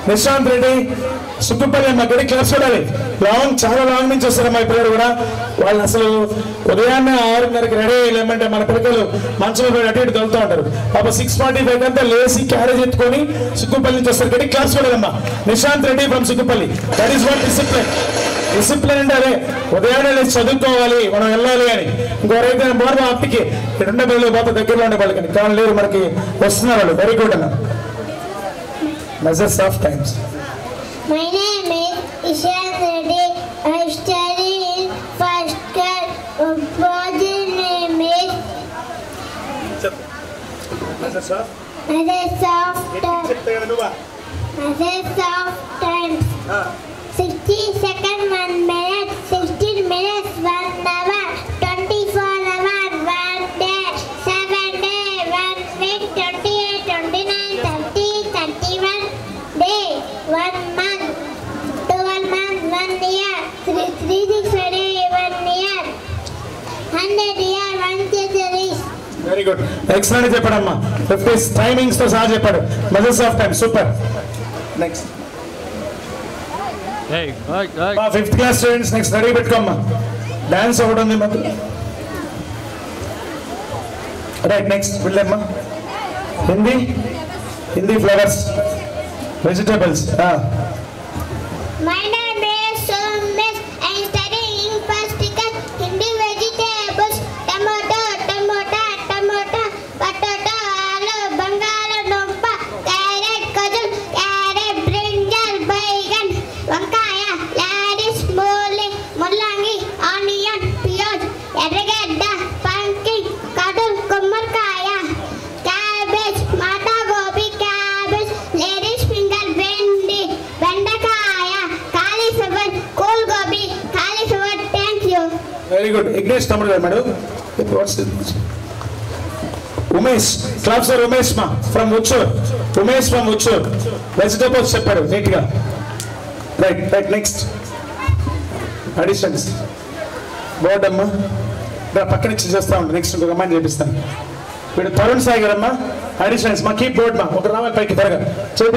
నిశాంత్ రెడ్డి సుక్కుపల్లి అమ్మ గడి క్లాస్ చూడాలి. లాంగ్ చాలా లాంగ్ నుంచి వస్తారమ్మా ఈ పిల్లలు కూడా. వాళ్ళు అసలు ఉదయాన్నే 6:30కి రెడీ అయ్యలేమంటే మన పిల్లలు మంచం మీద అటు ఇటు తగులుతూ ఉంటారు. పాప 6:45 అంతా లేచి క్యారేజ్ ఎత్తుకొని సుక్కుపల్లి నుంచి వస్తారు. గడి క్లాస్ చూడాలమ్మా. Nishant Reddy from Sukkupalli. That is what discipline. Discipline అంటే అదే ఉదయాన్నే లేచి చదువుకోవాలి, మనం వెళ్ళాలి అని. ఇంకోరైతే బాగా అప్పటికి రెండో పిల్లలు బాగా దగ్గరలో ఉండే వాళ్ళకి కానీ లేరు, మనకి వస్తున్నారు వాళ్ళు. వెరీ గుడ్ అన్న. Measures of times. My name is Ishan Reddy. I study in first class. Father name is Measures of times. 60 seconds 1 minute, 16 minutes 1 hour, 24 hours 1 day, 7 days 1 week, 28, 29, 30, 31 day, 1 month, 12 months 1 year, 365 days 1 year, 100 year 1 century. Very good, excellent చెప్పాడమ్మా. 50 timings తో సహా చెప్పాడు. Measures of time super. Next fifth class students next ready పెట్టుకోమ్మా. Dance ఒకటి ఉంది మాకు. Right next వెళ్ళమ్మా. Hindi flowers vegetables. My name is Sumesh. I am studying first class. Hindi vegetables, tomato, potato, aloo, బంగాళదుంప, carrot, kajal, carrot, brinjal, baigan, వంకాయ, radish, ముల్లంగి, onion, piyaj, ఎర్రగడ్డ, pumpkin, కదుల్, గుమ్మడికాయ, cabbage, మాతా గోబీ, cabbage, ladies finger, బెండకాయ, కాలీఫ్లవర్, కోల్ గోబీ, cauliflower. Thank you. Very good. Ignesh తమ్ముడు గారు madam. Umesh claps for Umesh మా from Ucchur. Umesh from Ucchur vegetables చెప్పాడు నీట్ గా. Right next auditions. బోర్డ్ అమ్మా పక్క నుంచి చేస్తా ఉంటాను. నెక్స్ట్ ఇంకొక అమ్మాయిని చేపిస్తాను. వీడు తరుణ్ సాయి గారమ్మా. అడిషన్స్ మా కీప్ బోర్డ్ మా ఒక రావాలి పైకి త్వరగా.